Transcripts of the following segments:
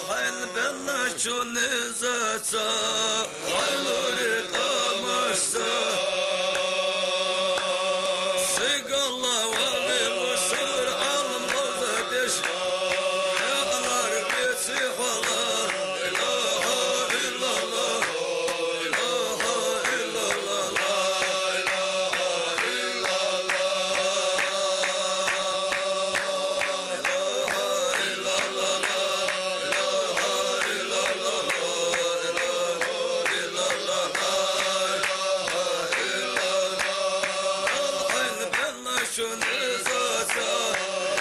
حين بنا شو نزاتا غير قمشتا سيق الله وابي وصور عالم غزدش يا نار بيتي حلا إله إلا الله إله إلا الله لا إله إلا شو نزاتا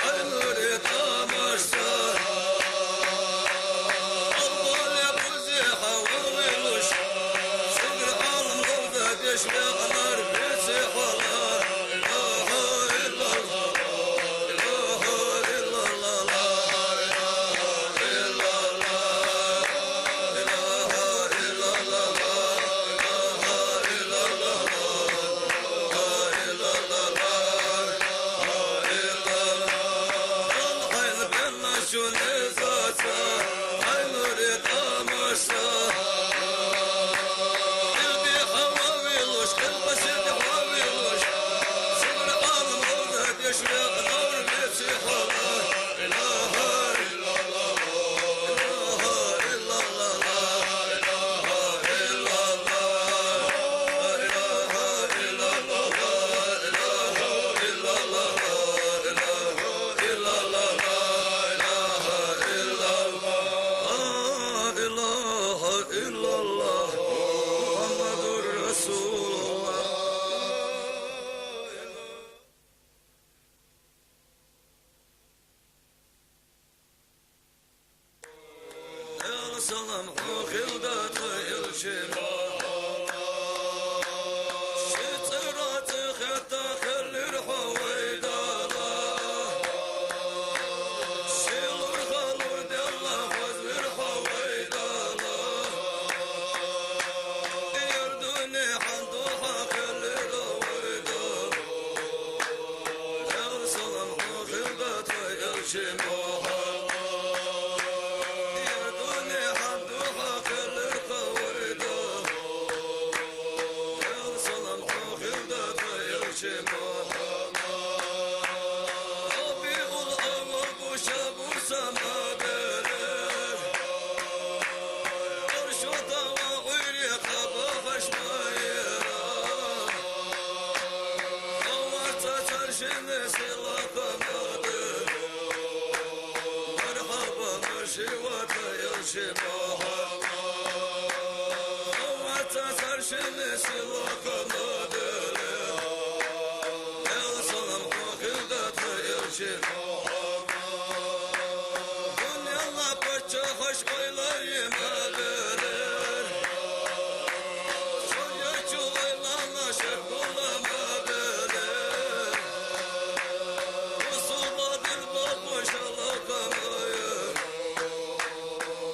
عينوري قمشتا الله يا بوزيحة وغيلوش صقر عالم غوذة يشبه نار بيتي حلا إله إلا الله إله إلا الله لا إله إلا الله إله إلا الله إله إلا الله شو نزاتا عينوري قمشتا قلبي حواويلوش قلبي سيدي حواويلوش صبر عالم غوذة يشرق نور بيتي حلا إله إلا الله إله إلا الله لا إله إلا الله إله إلا الله إله إلا الله إله إلا الله إله إلا الله محمد رسول الله يا سلام خلدت الشمال شترات خطا خلي الحويدالة شيل الخلود الله فوز بالحويدالة يردوني حندوحة خلي الحويدالة يا سلام خلدت الشمال يردوني حندوحة خلي الحويدالة يا سلام خلدت الشمال ربيع الأول وشاب سمادر أرشد وغيري خباخش مايرا قوات ترشم سلاك مادر مرحبا مرشوات يلشمال قوات ترشم سلاك مادر يا سلام خلدت الشمال دنيا الله بچه خوش قيلي مادر شوية چوغيلانا شكولا مادر وصوبة الباب وشلاك ماير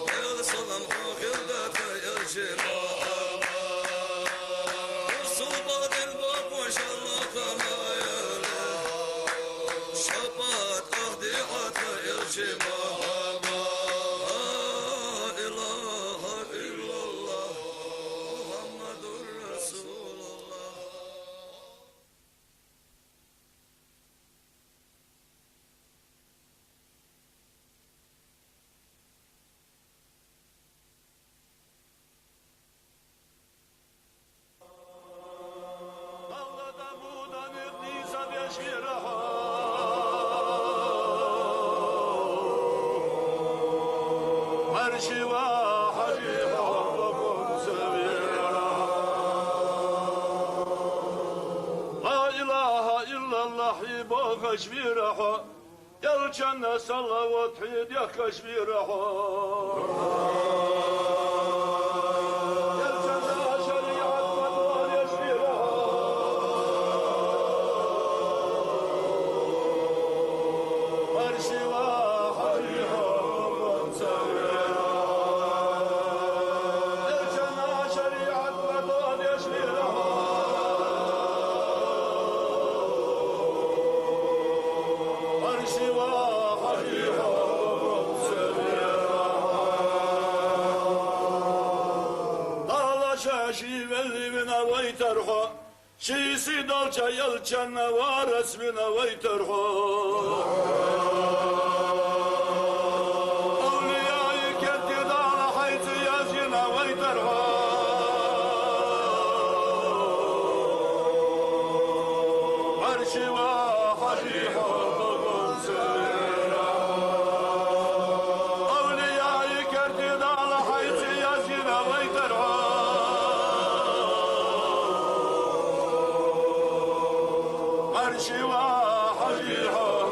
يا سلام خلدت الشمال وصوبة الباب وشلاك ماير شبات أهديعة الشمال لا إله إلا الله محمد رسول الله الله دمودا نقنيزا بيشيرها مرشي وحريها وقم سبيرها لا إله إلا الله يبغى شبيرها يرجعنا صلى وتحيد يا كشبيرها سوى حبيبه شاشي واللي ويترحو شيسي دالجا يلجن ورسمنا ويترحو أولياء كتد على حيث يزينا ويترحو مرشي وحريحو أولياء كتد على حيث يزينا ويترحو مرشي وحريحو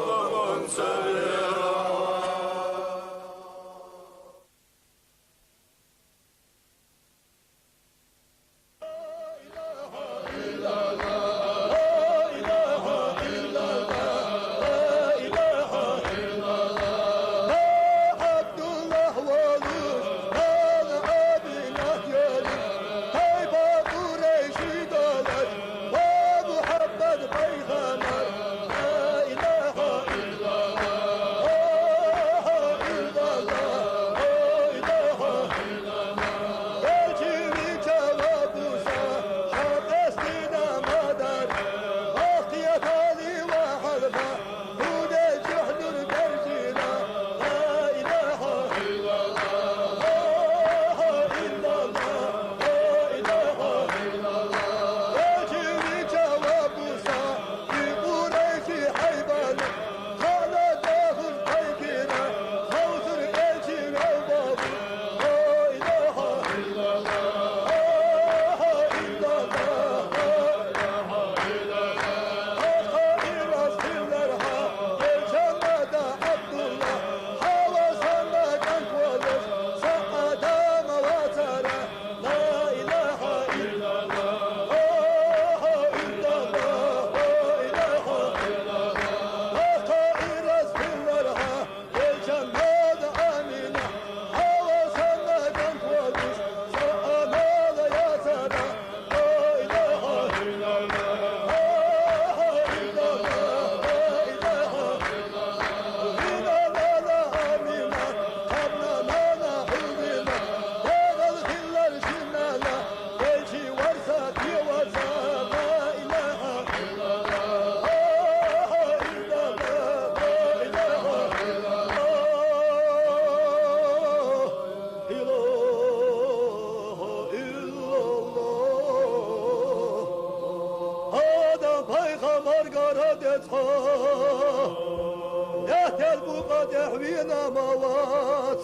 Yeter bu kadeh vina mavat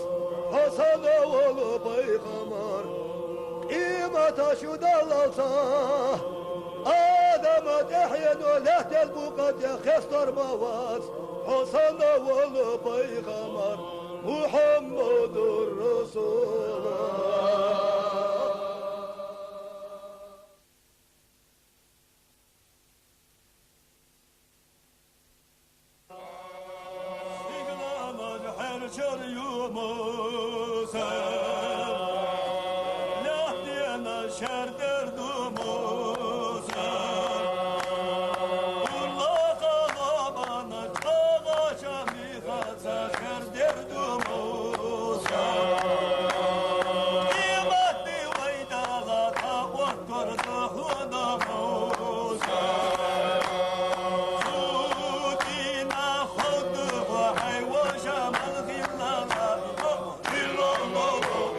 Hasan oğlu peygamber İmata şu dalalsa Adama dehyenu lehtel bu kadeh Kestar mavat Hasan oğlu peygamber Muhammedur Resulullah Oh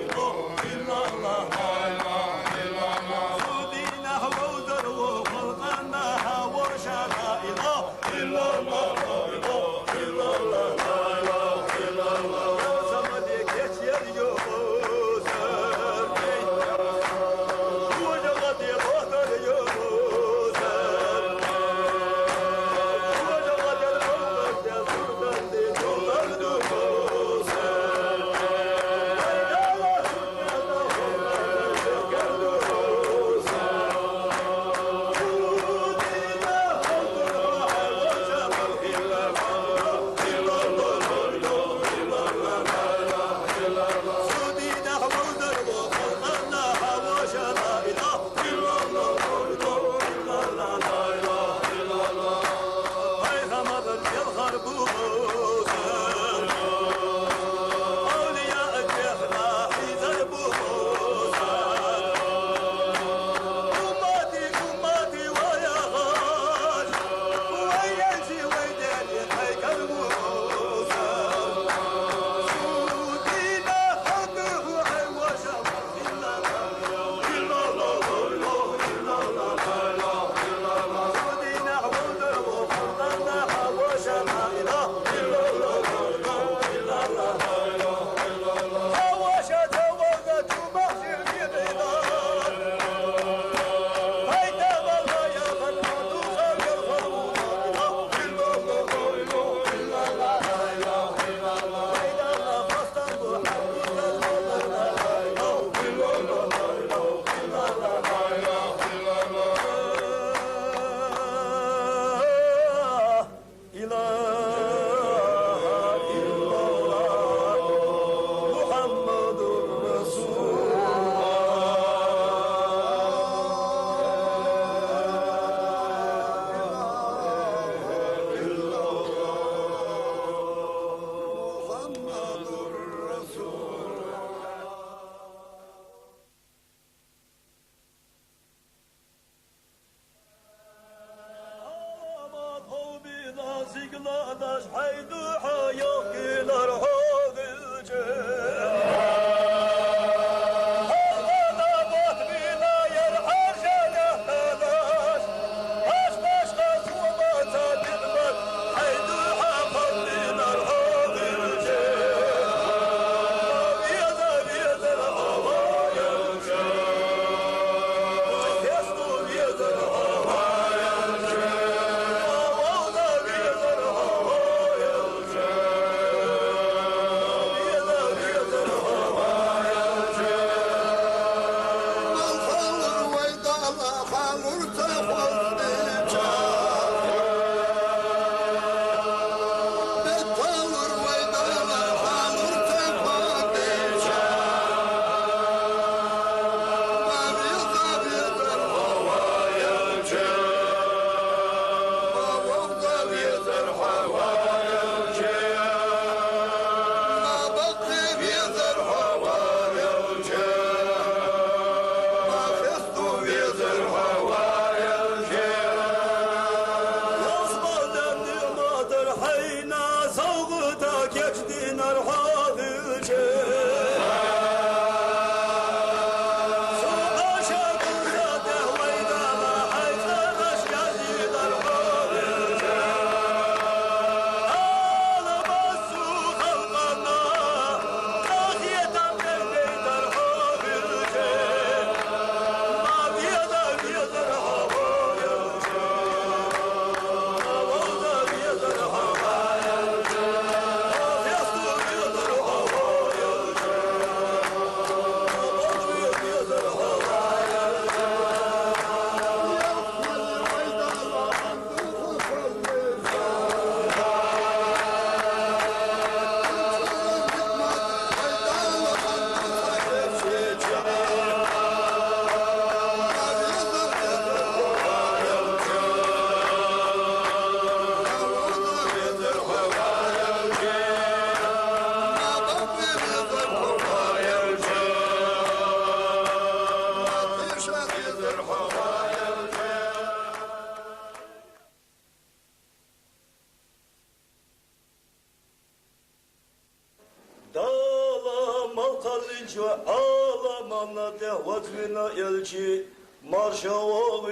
tallinç ve ağlamanla tehvat mina elçi marşa oğlu